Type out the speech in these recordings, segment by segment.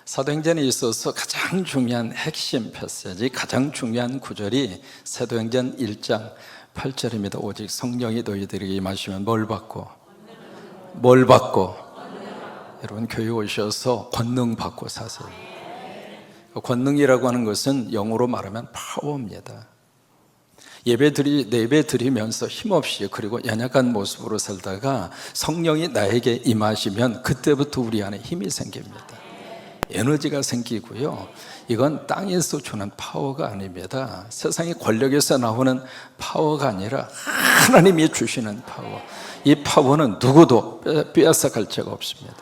사도행전에 있어서 가장 중요한 핵심 패시지, 가장 중요한 구절이 사도행전 1장 8절입니다. 오직 성령이 너희들에게 임하시면 뭘 받고? 여러분 교회 오셔서 권능 받고 사세요. 권능이라고 하는 것은 영어로 말하면 파워입니다. 예배 드리면서 힘없이 그리고 연약한 모습으로 살다가 성령이 나에게 임하시면 그때부터 우리 안에 힘이 생깁니다. 에너지가 생기고요. 이건 땅에서 주는 파워가 아닙니다. 세상의 권력에서 나오는 파워가 아니라 하나님이 주시는 파워. 이 파워는 누구도 빼앗아갈 자가 없습니다.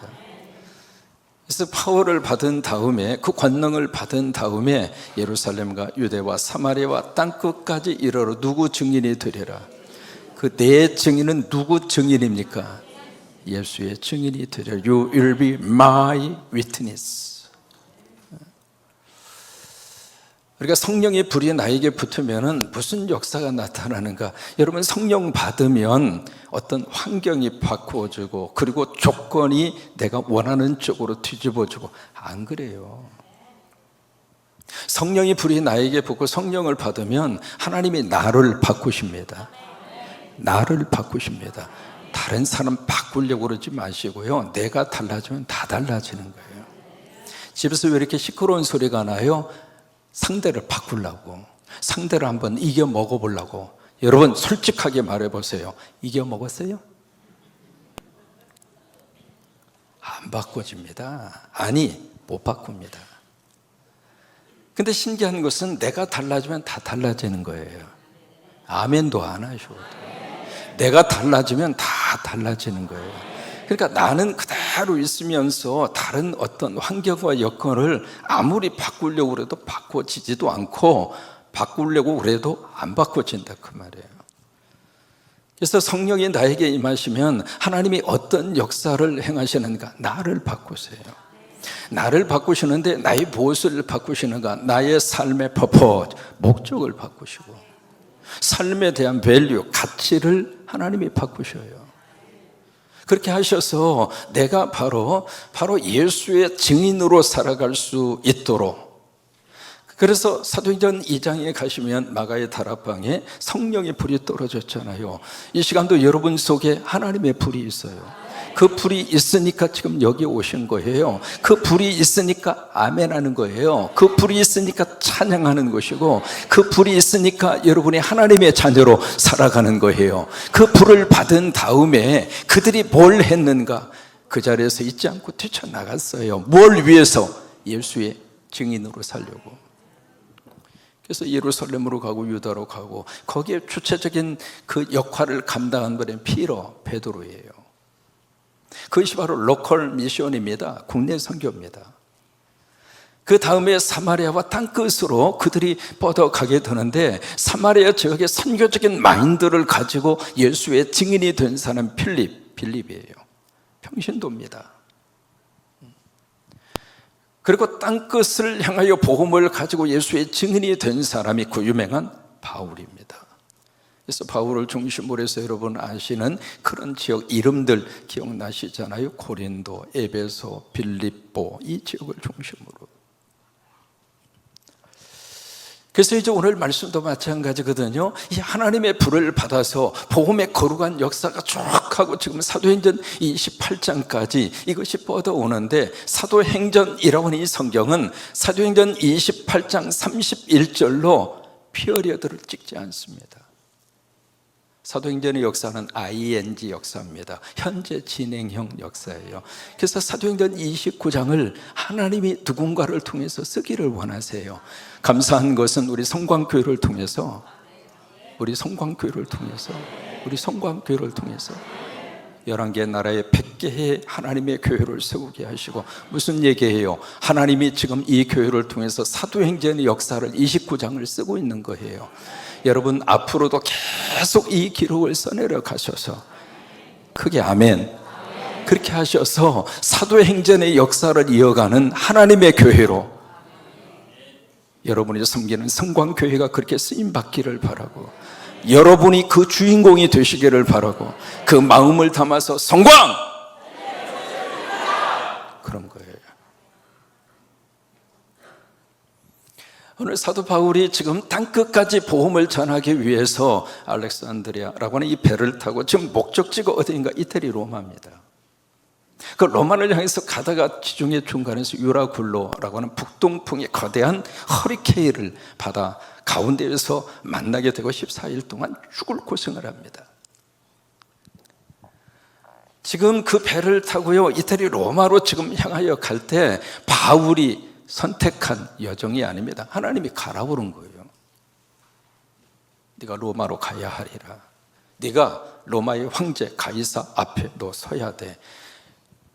그래서 파워를 받은 다음에, 그 권능을 받은 다음에 예루살렘과 유대와 사마리아와 땅끝까지 이르러 누구 증인이 되리라. 그 내 증인은 누구 증인입니까? 예수의 증인이 되리라. You will be my witness. 그러니까 성령의 불이 나에게 붙으면 무슨 역사가 나타나는가? 여러분, 성령 받으면 어떤 환경이 바꾸어지고, 그리고 조건이 내가 원하는 쪽으로 뒤집어지고. 안 그래요. 성령의 불이 나에게 붙고 성령을 받으면 하나님이 나를 바꾸십니다. 나를 바꾸십니다. 다른 사람 바꾸려고 그러지 마시고요, 내가 달라지면 다 달라지는 거예요. 집에서 왜 이렇게 시끄러운 소리가 나요? 상대를 바꾸려고, 상대를 한번 이겨 먹어보려고. 여러분 솔직하게 말해보세요. 이겨 먹었어요? 안 바꿔집니다. 아니, 못 바꿉니다. 근데 신기한 것은 내가 달라지면 다 달라지는 거예요. 아멘도 안 하셔도 돼요. 내가 달라지면 다 달라지는 거예요. 그러니까 나는 그대로 있으면서 다른 어떤 환경과 여건을 아무리 바꾸려고 해도 바꿔지지도 않고, 바꾸려고 그래도 안 바꿔진다 그 말이에요. 그래서 성령이 나에게 임하시면 하나님이 어떤 역사를 행하시는가? 나를 바꾸세요. 나를 바꾸시는데 나의 무엇을 바꾸시는가? 나의 삶의 퍼포즈, 목적을 바꾸시고, 삶에 대한 밸류, 가치를 하나님이 바꾸셔요. 그렇게 하셔서 내가 바로 예수의 증인으로 살아갈 수 있도록. 그래서 사도행전 2장에 가시면 마가의 다락방에 성령의 불이 떨어졌잖아요. 이 시간도 여러분 속에 하나님의 불이 있어요. 그 불이 있으니까 지금 여기 오신 거예요. 그 불이 있으니까 아멘하는 거예요. 그 불이 있으니까 찬양하는 것이고, 그 불이 있으니까 여러분이 하나님의 자녀로 살아가는 거예요. 그 불을 받은 다음에 그들이 뭘 했는가? 그 자리에서 잊지 않고 뛰쳐나갔어요. 뭘 위해서? 예수의 증인으로 살려고. 그래서 예루살렘으로 가고 유다로 가고, 거기에 주체적인 그 역할을 감당한 분이 베드로예요. 그것이 바로 로컬 미션입니다. 국내 선교입니다. 그 다음에 사마리아와 땅끝으로 그들이 뻗어가게 되는데, 사마리아 지역의 선교적인 마인드를 가지고 예수의 증인이 된 사람 빌립이에요. 평신도입니다. 그리고 땅끝을 향하여 복음을 가지고 예수의 증인이 된 사람이 그 유명한 바울입니다. 그래서 바울을 중심으로 해서 여러분 아시는 그런 지역 이름들 기억나시잖아요. 고린도, 에베소, 빌립보, 이 지역을 중심으로. 그래서 이제 오늘 말씀도 마찬가지거든요. 이 하나님의 불을 받아서 복음의 거룩한 역사가 쭉 하고 지금 사도행전 28장까지 이것이 뻗어오는데, 사도행전이라고 하는 이 성경은 사도행전 28장 31절로 피어리어드를 찍지 않습니다. 사도행전의 역사는 ing 역사입니다. 현재 진행형 역사예요. 그래서 사도행전 29장을 하나님이 누군가를 통해서 쓰기를 원하세요. 감사한 것은 우리 성광교회를 통해서 11개 나라의 100개의 하나님의 교회를 세우게 하시고, 무슨 얘기예요? 하나님이 지금 이 교회를 통해서 사도행전의 역사를 29장을 쓰고 있는 거예요. 여러분 앞으로도 계속 이 기록을 써내려 가셔서 크게 아멘. 그렇게 하셔서 사도행전의 역사를 이어가는 하나님의 교회로 여러분이 섬기는 성광교회가 그렇게 쓰임받기를 바라고, 여러분이 그 주인공이 되시기를 바라고, 그 마음을 담아서 성광! 그런 거예요. 오늘 사도 바울이 지금 땅끝까지 복음을 전하기 위해서 알렉산드리아라고 하는 이 배를 타고 지금 목적지가 어디인가? 이태리 로마입니다. 그 로마를 향해서 가다가 지중해 중간에서 유라굴로라고 하는 북동풍의 거대한 허리케인을 바다 가운데에서 만나게 되고 14일 동안 죽을 고생을 합니다. 지금 그 배를 타고요, 이태리 로마로 지금 향하여 갈 때 바울이 선택한 여정이 아닙니다. 하나님이 가라 그런 거예요. 네가 로마로 가야 하리라. 네가 로마의 황제 가이사 앞에 너 서야 돼.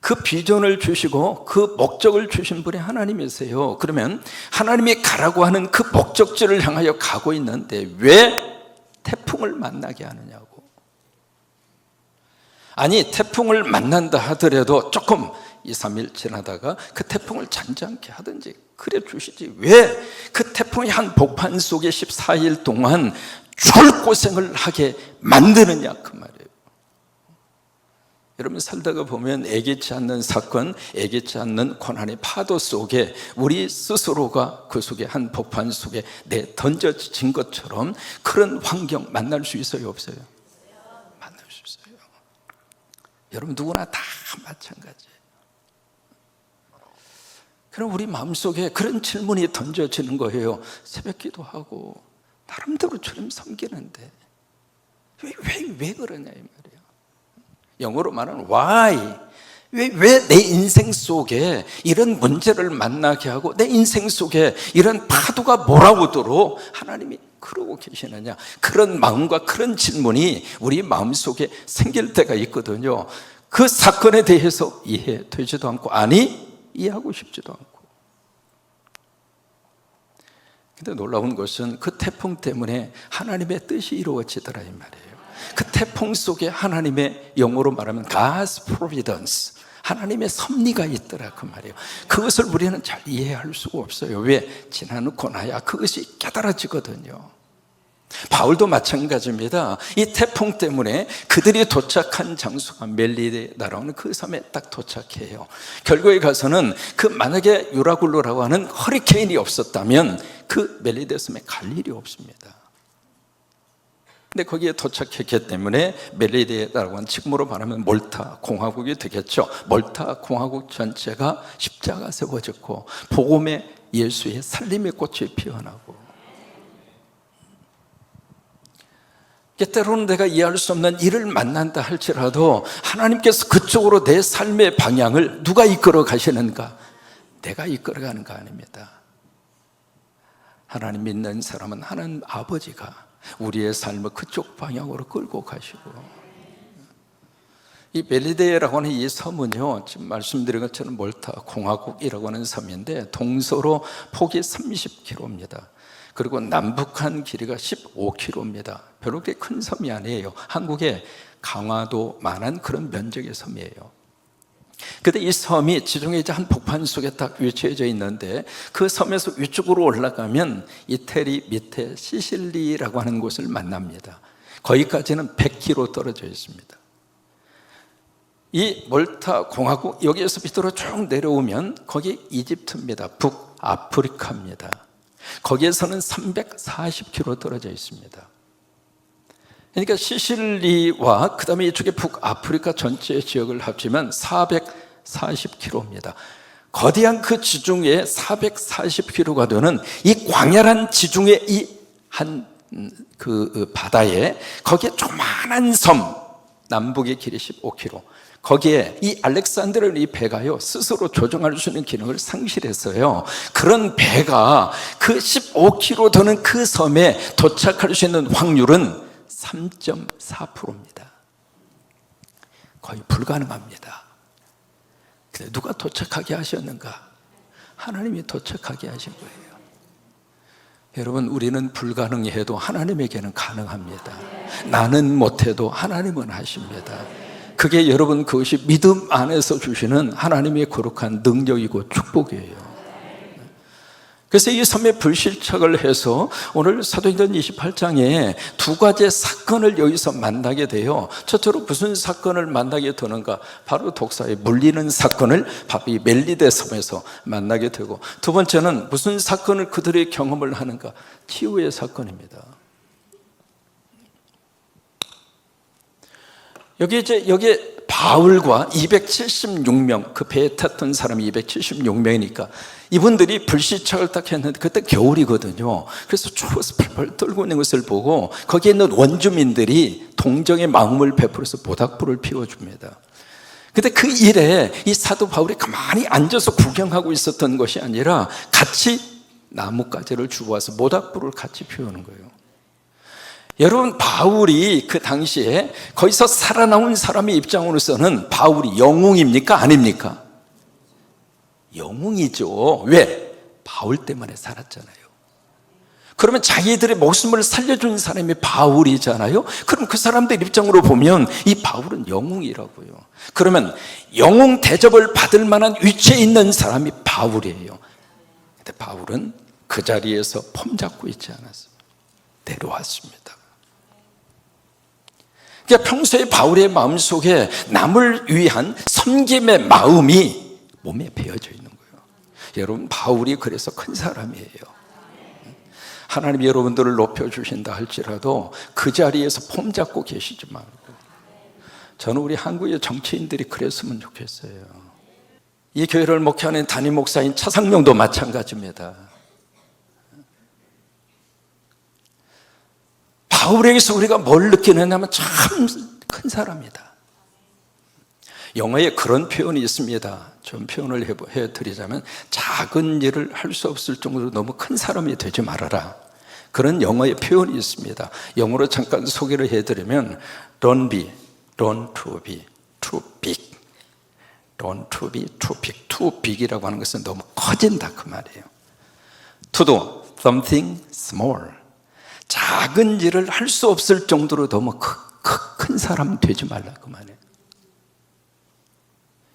그 비전을 주시고 그 목적을 주신 분이 하나님이세요. 그러면 하나님이 가라고 하는 그 목적지를 향하여 가고 있는데 왜 태풍을 만나게 하느냐고. 아니, 태풍을 만난다 하더라도 조금 2, 3일 지나다가 그 태풍을 잔잔케 하든지 그래 주시지, 왜 그 태풍의 한 복판 속에 14일 동안 졸고생을 하게 만드느냐 그 말이에요. 여러분 살다가 보면 예기치 않는 사건, 예기치 않는 고난의 파도 속에 우리 스스로가 그 속에 한 복판 속에 던져진 것처럼 그런 환경 만날 수 있어요, 없어요? 만날 수 있어요. 여러분 누구나 다 마찬가지예요. 그럼 우리 마음속에 그런 질문이 던져지는 거예요. 새벽 기도하고 나름대로 주님 섬기는데 왜 그러냐 이 말이에요. 영어로 말하는 why. 왜 내 인생 속에 이런 문제를 만나게 하고 내 인생 속에 이런 파도가 몰아오도록 하나님이 그러고 계시느냐. 그런 마음과 그런 질문이 우리 마음속에 생길 때가 있거든요. 그 사건에 대해서 이해되지도 않고, 아니 이해하고 싶지도 않고. 근데 놀라운 것은 그 태풍 때문에 하나님의 뜻이 이루어지더라 이 말이에요. 그 태풍 속에 하나님의, 영어로 말하면 God's providence, 하나님의 섭리가 있더라 그 말이에요. 그것을 우리는 잘 이해할 수가 없어요. 왜? 지나놓고 나야 그것이 깨달아지거든요. 바울도 마찬가지입니다. 이 태풍 때문에 그들이 도착한 장소가 멜리데라고 하는 그 섬에 딱 도착해요. 결국에 가서는 그 만약에 유라굴로라고 하는 허리케인이 없었다면 그 멜리데 섬에 갈 일이 없습니다. 근데 거기에 도착했기 때문에 멜리데라고 하는, 지금으로 말하면 몰타 공화국이 되겠죠. 몰타 공화국 전체가 십자가 세워졌고 복음의 예수의 살림의 꽃이 피어나고, 때로는 내가 이해할 수 없는 일을 만난다 할지라도 하나님께서 그쪽으로 내 삶의 방향을 누가 이끌어 가시는가? 내가 이끌어가는 거 아닙니다. 하나님 믿는 사람은 하나님 아버지가 우리의 삶을 그쪽 방향으로 끌고 가시고, 이 멜리데라고 하는 이 섬은요, 지금 말씀드린 것처럼 몰타 공화국이라고 하는 섬인데 동서로 폭이 30km입니다. 그리고 남북한 길이가 15km입니다. 별로 그렇게 큰 섬이 아니에요. 한국의 강화도만한 그런 면적의 섬이에요. 그런데 이 섬이 지중해 이제 한 복판 속에 딱 위치해져 있는데 그 섬에서 위쪽으로 올라가면 이태리 밑에 시실리라고 하는 곳을 만납니다. 거기까지는 100km 떨어져 있습니다. 이 몰타 공화국, 여기에서 밑으로 쭉 내려오면 거기 이집트입니다. 북아프리카입니다. 거기에서는 340km 떨어져 있습니다. 그러니까 시실리와 그 다음에 이쪽에 북아프리카 전체 지역을 합치면 440km입니다. 거대한 그 지중해 440km가 되는 이 광활한 지중해 이 한 그 바다에, 거기에 조그만한 섬, 남북의 길이 15km, 거기에 이 알렉산드르 이 배가요 스스로 조종할 수 있는 기능을 상실했어요. 그런 배가 그 15km 되는 그 섬에 도착할 수 있는 확률은 3.4%입니다. 거의 불가능합니다. 근데 누가 도착하게 하셨는가? 하나님이 도착하게 하신 거예요. 여러분, 우리는 불가능해 해도 하나님에게는 가능합니다. 나는 못해도 하나님은 하십니다. 그게 여러분, 그것이 믿음 안에서 주시는 하나님의 거룩한 능력이고 축복이에요. 그래서 이 섬의 불시착을 해서 오늘 사도행전 28장에 두 가지 사건을 여기서 만나게 돼요. 첫째로 무슨 사건을 만나게 되는가? 바로 독사에 물리는 사건을 바로 이 멜리데 섬에서 만나게 되고, 두 번째는 무슨 사건을 그들의 경험을 하는가? 치유의 사건입니다. 여기에 바울과 276명, 그 배에 탔던 사람이 276명이니까 이분들이 불시착을 딱 했는데 그때 겨울이거든요. 그래서 추워서 펄펄 떨고 있는 것을 보고 거기에 있는 원주민들이 동정의 마음을 베풀어서 모닥불을 피워줍니다. 근데 그 일에 이 사도 바울이 가만히 앉아서 구경하고 있었던 것이 아니라 같이 나뭇가지를 주고 와서 모닥불을 같이 피우는 거예요. 여러분, 바울이 그 당시에 거기서 살아나온 사람의 입장으로서는 바울이 영웅입니까? 아닙니까? 영웅이죠. 왜? 바울 때문에 살았잖아요. 그러면 자기들의 목숨을 살려준 사람이 바울이잖아요. 그럼 그 사람들 입장으로 보면 이 바울은 영웅이라고요. 그러면 영웅 대접을 받을 만한 위치에 있는 사람이 바울이에요. 근데 바울은 그 자리에서 폼 잡고 있지 않았어요. 내려왔습니다. 그러니까 평소에 바울의 마음속에 남을 위한 섬김의 마음이 몸에 배어져 있는 거예요. 여러분, 바울이 그래서 큰 사람이에요. 하나님이 여러분들을 높여주신다 할지라도 그 자리에서 폼 잡고 계시지 말고, 저는 우리 한국의 정치인들이 그랬으면 좋겠어요. 이 교회를 목회하는 담임 목사인 차상명도 마찬가지입니다. 바울에게서 우리가 뭘 느끼느냐면 참 큰 사람이다. 영어에 그런 표현이 있습니다. 좀 표현을 해드리자면 작은 일을 할 수 없을 정도로 너무 큰 사람이 되지 말아라. 그런 영어의 표현이 있습니다. 영어로 잠깐 소개를 해드리면 Don't to be too big. Don't to be too big. Too big이라고 하는 것은 너무 커진다 그 말이에요. To do something small. 작은 일을 할 수 없을 정도로 너무 큰 사람 되지 말라 그 말이에요.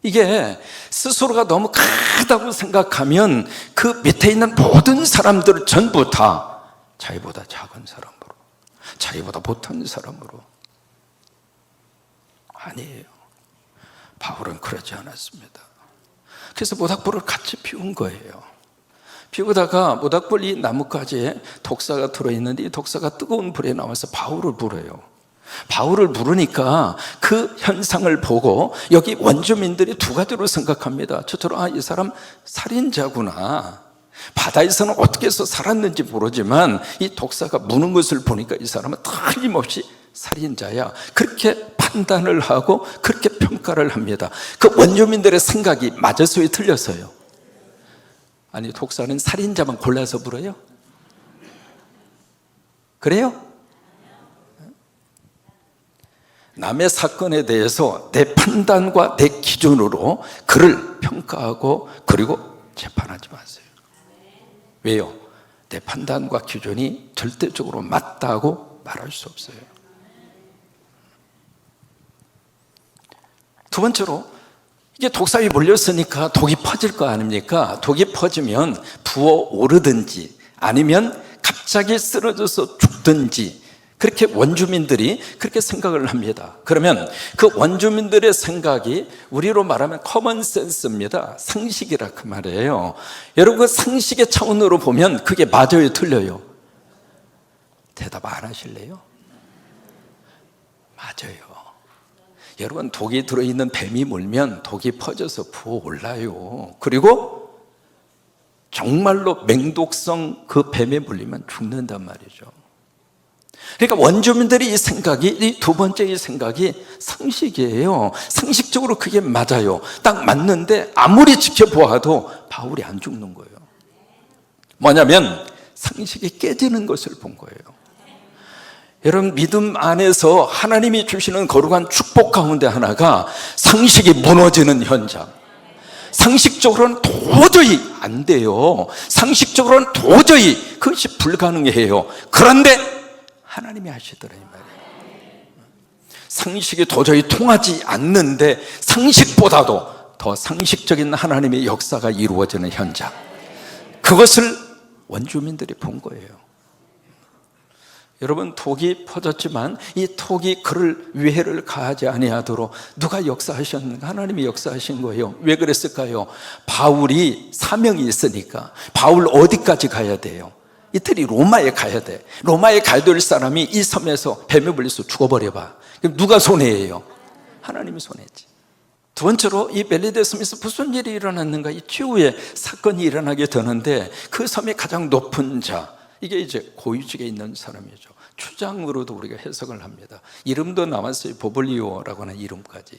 이게 스스로가 너무 크다고 생각하면 그 밑에 있는 모든 사람들 전부 다 자기보다 작은 사람으로, 자기보다 못한 사람으로. 아니에요. 바울은 그러지 않았습니다. 그래서 모닥불을 같이 피운 거예요. 피우다가 모닥불 이 나뭇가지에 독사가 들어있는데 이 독사가 뜨거운 불에 나와서 바울을 불어요. 바울을 부르니까 그 현상을 보고 여기 원주민들이 두 가지로 생각합니다. 첫째로 이 사람 살인자구나. 바다에서는 어떻게 해서 살았는지 모르지만 이 독사가 무는 것을 보니까 이 사람은 틀림없이 살인자야. 그렇게 판단을 하고 그렇게 평가를 합니다. 그 원주민들의 생각이 맞았어요, 틀렸어요? 아니, 독사는 살인자만 골라서 불어요? 그래요? 남의 사건에 대해서 내 판단과 내 기준으로 그를 평가하고 그리고 재판하지 마세요. 왜요? 내 판단과 기준이 절대적으로 맞다고 말할 수 없어요. 두 번째로, 이게 독사에 몰렸으니까 독이 퍼질 거 아닙니까? 독이 퍼지면 부어오르든지 아니면 갑자기 쓰러져서 죽든지, 그렇게 원주민들이 그렇게 생각을 합니다. 그러면 그 원주민들의 생각이 우리로 말하면 커먼 센스입니다. 상식이라 그 말이에요. 여러분, 그 상식의 차원으로 보면 그게 맞아요, 틀려요? 대답 안 하실래요? 맞아요. 여러분, 독이 들어있는 뱀이 물면 독이 퍼져서 부어올라요. 그리고 정말로 맹독성 그 뱀에 물리면 죽는단 말이죠. 그러니까 원주민들이 이 생각이, 이 두 번째 이 생각이 상식이에요. 상식적으로 그게 맞아요. 딱 맞는데 아무리 지켜보아도 바울이 안 죽는 거예요. 뭐냐면 상식이 깨지는 것을 본 거예요. 여러분, 믿음 안에서 하나님이 주시는 거룩한 축복 가운데 하나가 상식이 무너지는 현장. 상식적으로는 도저히 안 돼요. 상식적으로는 도저히 그것이 불가능해요. 그런데 하나님이 하시더라 이 말이에요. 상식이 도저히 통하지 않는데 상식보다도 더 상식적인 하나님의 역사가 이루어지는 현장, 그것을 원주민들이 본 거예요. 여러분, 톡이 퍼졌지만 이 톡이 그를 위해를 가하지 아니하도록 누가 역사하셨는가? 하나님이 역사하신 거예요. 왜 그랬을까요? 바울이 사명이 있으니까. 바울 어디까지 가야 돼요? 이틀이 로마에 가야 돼. 로마에 가야 될 사람이 이 섬에서 뱀에 물려서 죽어버려봐. 그럼 누가 손해예요? 하나님이 손해지. 두 번째로 이 멜리데 섬에서 무슨 일이 일어났는가? 이 최후의 사건이 일어나게 되는데 그 섬의 가장 높은 자, 이게 이제 고위직에 있는 사람이죠. 추장으로도 우리가 해석을 합니다. 이름도 나왔어요. 보블리오라고 하는 이름까지.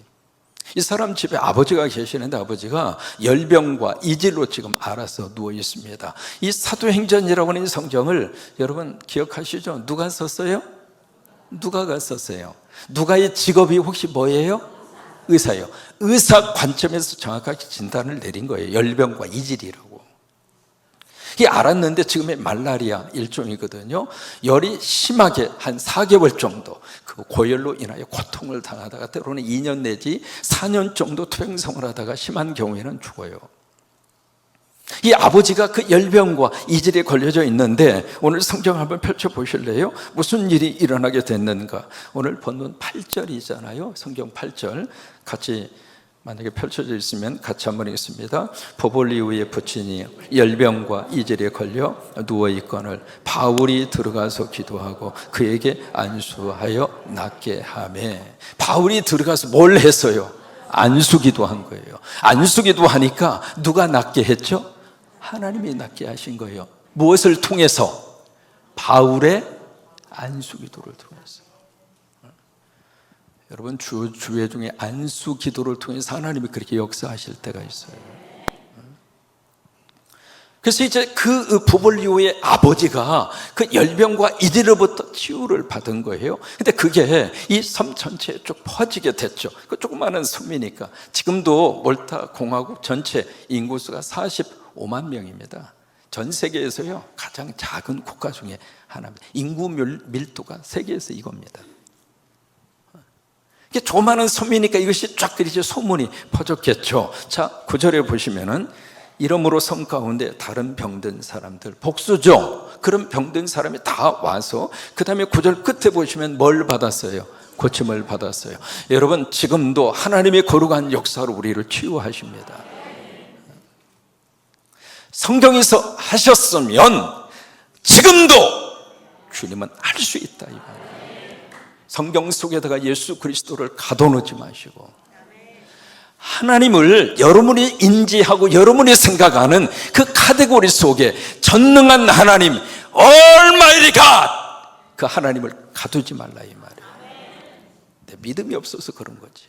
이 사람 집에 아버지가 계시는데 아버지가 열병과 이질로 지금 앓아서 누워 있습니다. 이 사도행전이라고 하는 이 성경을 여러분 기억하시죠? 누가 썼어요? 누가가 썼어요. 누가의 직업이 혹시 뭐예요? 의사예요. 의사 관점에서 정확하게 진단을 내린 거예요. 열병과 이질이라고. 이 알았는데 지금의 말라리아 일종이거든요. 열이 심하게 한 4개월 정도 그 고열로 인하여 고통을 당하다가 때로는 2년 내지 4년 정도 투병생활을 하다가 심한 경우에는 죽어요. 이 아버지가 그 열병과 이질에 걸려져 있는데 오늘 성경 한번 펼쳐보실래요? 무슨 일이 일어나게 됐는가? 오늘 본문 8절이잖아요. 성경 8절 같이 만약에 펼쳐져 있으면 같이 한번 읽겠습니다. 보볼리오의 부친이 열병과 이질에 걸려 누워있거늘 바울이 들어가서 기도하고 그에게 안수하여 낫게 하매. 바울이 들어가서 뭘 했어요? 안수기도한 거예요. 안수기도하니까 누가 낫게 했죠? 하나님이 낫게 하신 거예요. 무엇을 통해서? 바울의 안수기도를 통해서. 여러분, 주회 중에 안수 기도를 통해서 하나님이 그렇게 역사하실 때가 있어요. 그래서 이제 그 보볼리오의 아버지가 그 열병과 이질로부터 치유를 받은 거예요. 근데 그게 이 섬 전체에 쭉 퍼지게 됐죠. 그 조그마한 섬이니까. 지금도 몰타 공화국 전체 인구수가 45만 명입니다. 전 세계에서요 가장 작은 국가 중에 하나입니다. 인구 밀도가 세계에서 이겁니다. 조그마한 섬이니까 이것이 쫙 이제 소문이 퍼졌겠죠. 자, 9절에 보시면은 이러므로 섬 가운데 다른 병든 사람들, 복수죠. 그런 병든 사람이 다 와서 그 다음에 9절 끝에 보시면 뭘 받았어요? 고침을 받았어요. 여러분, 지금도 하나님의 거룩한 역사로 우리를 치유하십니다. 성경에서 하셨으면 지금도 주님은 할 수 있다 이 말이에요. 성경 속에다가 예수 그리스도를 가둬놓지 마시고 하나님을 여러분이 인지하고 여러분이 생각하는 그 카테고리 속에 전능한 하나님, Almighty God, 그 하나님을 가두지 말라 이 말이에요. 내 믿음이 없어서 그런 거지.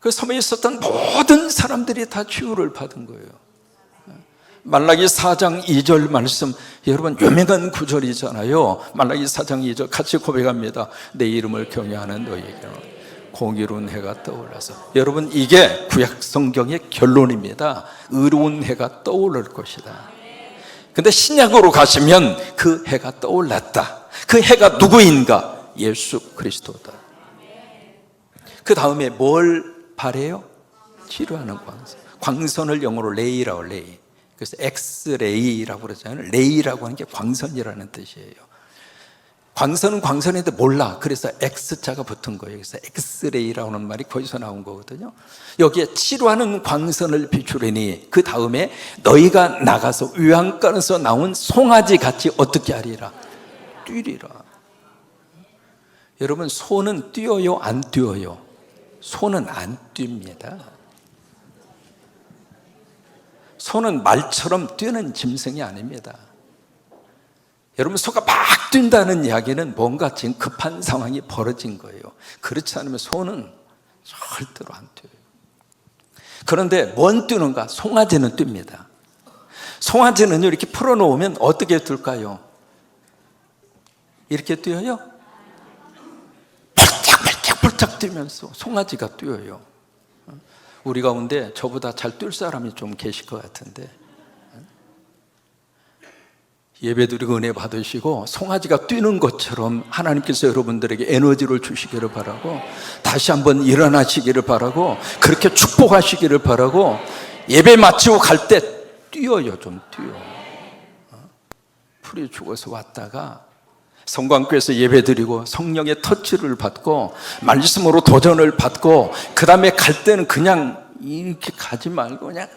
그 섬에 있었던 모든 사람들이 다 치유를 받은 거예요. 말라기 4장 2절 말씀, 여러분 유명한 구절이잖아요. 말라기 4장 2절 같이 고백합니다. 내 이름을 경외하는 너희에게는 공의로운 해가 떠올라서. 여러분, 이게 구약 성경의 결론입니다. 의로운 해가 떠오를 것이다. 근데 신약으로 가시면 그 해가 떠올랐다. 그 해가 누구인가? 예수 그리스도다. 그 다음에 뭘 바래요? 치료하는 광선. 광선을 영어로 레이라고, 레이. 그래서 엑스레이라고 그러잖아요. 레이라고 하는 게 광선이라는 뜻이에요. 광선은 광선인데 몰라. 그래서 X자가 붙은 거예요. 그래서 엑스레이라고 하는 말이 거기서 나온 거거든요. 여기에 치료하는 광선을 비추려니 그 다음에 너희가 나가서 외양간에서 나온 송아지 같이 어떻게 하리라? 뛰리라. 여러분, 소는 뛰어요? 안 뛰어요? 소는 안 뜁니다. 소는 말처럼 뛰는 짐승이 아닙니다. 여러분, 소가 막 뛴다는 이야기는 뭔가 지금 급한 상황이 벌어진 거예요. 그렇지 않으면 소는 절대로 안 뛰어요. 그런데 뭔 뛰는가? 송아지는 뜁니다. 송아지는 이렇게 풀어놓으면 어떻게 뛸까요? 이렇게 뛰어요? 펄짝펄짝 뛰면서 송아지가 뛰어요. 우리 가운데 저보다 잘 뛸 사람이 좀 계실 것 같은데, 예배드리고 은혜 받으시고 송아지가 뛰는 것처럼 하나님께서 여러분들에게 에너지를 주시기를 바라고, 다시 한번 일어나시기를 바라고, 그렇게 축복하시기를 바라고, 예배 마치고 갈 때 뛰어요. 좀 뛰어. 풀이 죽어서 왔다가 성광교에서 예배드리고 성령의 터치를 받고 말씀으로 도전을 받고, 그 다음에 갈 때는 그냥 이렇게 가지 말고 그냥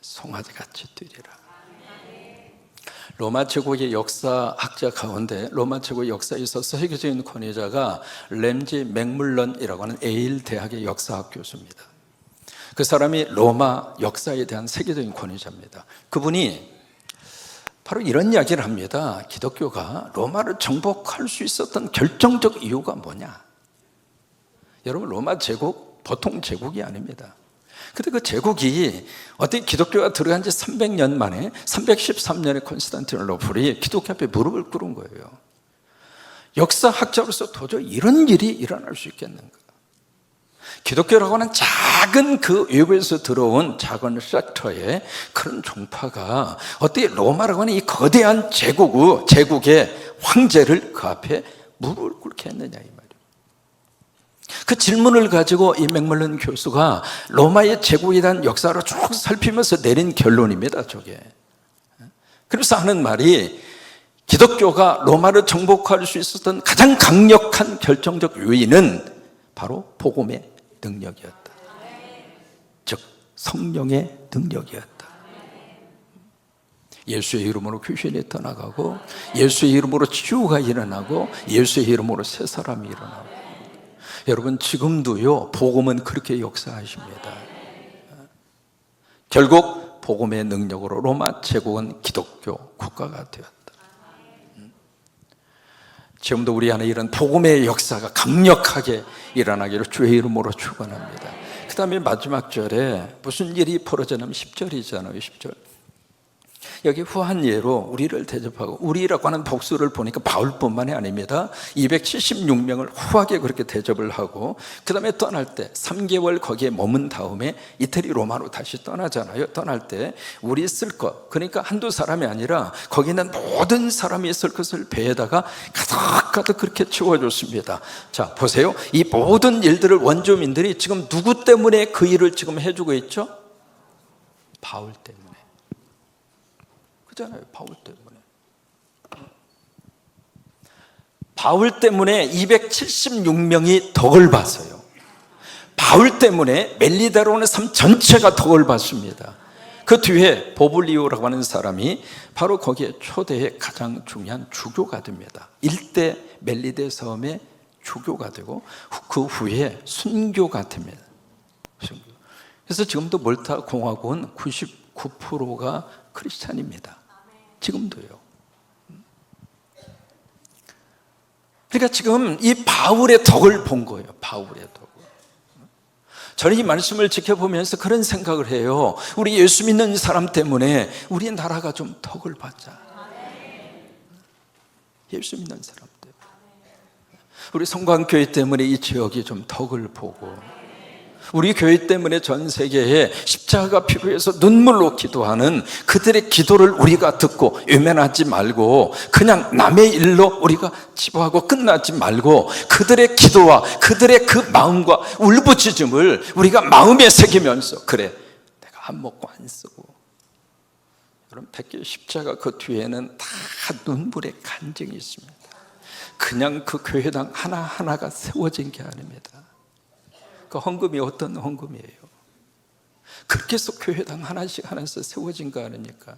송아지같이 뛰리라. 로마 제국의 역사학자 가운데 로마 제국 역사에 있어서 세계적인 권위자가 램지 맥물런이라고 하는 에일 대학의 역사학 교수입니다. 그 사람이 로마 역사에 대한 세계적인 권위자입니다. 그분이 바로 이런 이야기를 합니다. 기독교가 로마를 정복할 수 있었던 결정적 이유가 뭐냐? 여러분, 로마 제국 보통 제국이 아닙니다. 근데 그 제국이 어떻게 기독교가 들어간 지 300년 만에 313년에 콘스탄티노플이 기독교 앞에 무릎을 꿇은 거예요. 역사학자로서 도저히 이런 일이 일어날 수 있겠는가? 기독교라고 하는 작은 그 외부에서 들어온 작은 섹터의 그런 종파가 어떻게 로마라고 하는 이 거대한 제국의 황제를 그 앞에 무릎을 꿇게 했느냐, 이 말이에요. 그 질문을 가지고 이 맥멀런 교수가 로마의 제국에 대한 역사를 쭉 살피면서 내린 결론입니다, 저게. 그래서 하는 말이, 기독교가 로마를 정복할 수 있었던 가장 강력한 결정적 요인은 바로 복음의 능력이었다. 즉 성령의 능력이었다. 예수의 이름으로 귀신이 떠나가고, 예수의 이름으로 치유가 일어나고, 예수의 이름으로 새 사람이 일어나고. 여러분, 지금도요 복음은 그렇게 역사하십니다. 결국 복음의 능력으로 로마 제국은 기독교 국가가 되었다. 지금도 우리 안에 이런 복음의 역사가 강력하게 일어나기를 주의 이름으로 축원합니다. 그 다음에 마지막 절에 무슨 일이 벌어지냐면 10절이잖아요. 10절. 여기 후한 예로 우리를 대접하고, 우리라고 하는 복수를 보니까 바울뿐만이 아닙니다. 276명을 후하게 그렇게 대접을 하고, 그 다음에 떠날 때 3개월 거기에 머문 다음에 이태리 로마로 다시 떠나잖아요. 떠날 때 우리 쓸 것, 그러니까 한두 사람이 아니라 거기 있는 모든 사람이 쓸 것을 배에다가 가득가득 그렇게 채워줬습니다. 자, 보세요. 이 모든 일들을 원주민들이 지금 누구 때문에 그 일을 지금 해주고 있죠? 바울 때문에. 그잖아요. 바울 때문에 276명이 덕을 봤어요. 바울 때문에 멜리다라는 섬 전체가 덕을 받습니다. 그 뒤에 보블리오라고 하는 사람이 바로 거기에 초대의 가장 중요한 주교가 됩니다. 일대 멜리데 섬의 주교가 되고, 그 후에 순교가 됩니다. 그래서 지금도 몰타 공화국은 99%가 크리스찬입니다. 지금도요. 그러니까 지금 이 바울의 덕을 본 거예요. 바울의 덕을. 저는 이 말씀을 지켜보면서 그런 생각을 해요. 우리 예수 믿는 사람 때문에 우리 나라가 좀 덕을 받자. 예수 믿는 사람 때문에. 우리 성광교회 때문에 이 지역이 좀 덕을 보고, 우리 교회 때문에 전 세계에 십자가가 필요해서 눈물로 기도하는 그들의 기도를 우리가 듣고 외면하지 말고, 그냥 남의 일로 우리가 치부하고 끝나지 말고, 그들의 기도와 그들의 그 마음과 울부짖음을 우리가 마음에 새기면서, 그래 내가 안 먹고 안 쓰고. 여러분, 백개 십자가 그 뒤에는 다 눈물의 간증이 있습니다. 그냥 그 교회당 하나하나가 세워진 게 아닙니다. 그 헌금이 어떤 헌금이에요? 그렇게 해서 교회당 하나씩 세워진 거 아닙니까?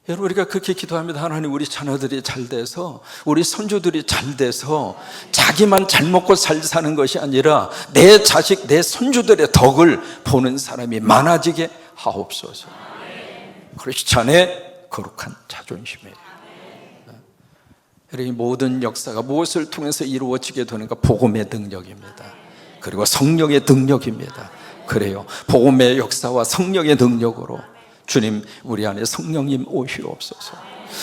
여러분, 우리가 그렇게 기도합니다. 하나님, 우리 자녀들이 잘 돼서, 우리 손주들이 잘 돼서 자기만 잘 먹고 잘 사는 것이 아니라 내 자식, 내 손주들의 덕을 보는 사람이 많아지게 하옵소서. 크리스찬의 거룩한 자존심이에요. 이 모든 역사가 무엇을 통해서 이루어지게 되는가? 복음의 능력입니다. 그리고 성령의 능력입니다. 그래요. 복음의 역사와 성령의 능력으로 주님, 우리 안에 성령님 오시옵소서.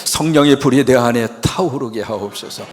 성령의 불이 내 안에 타오르게 하옵소서.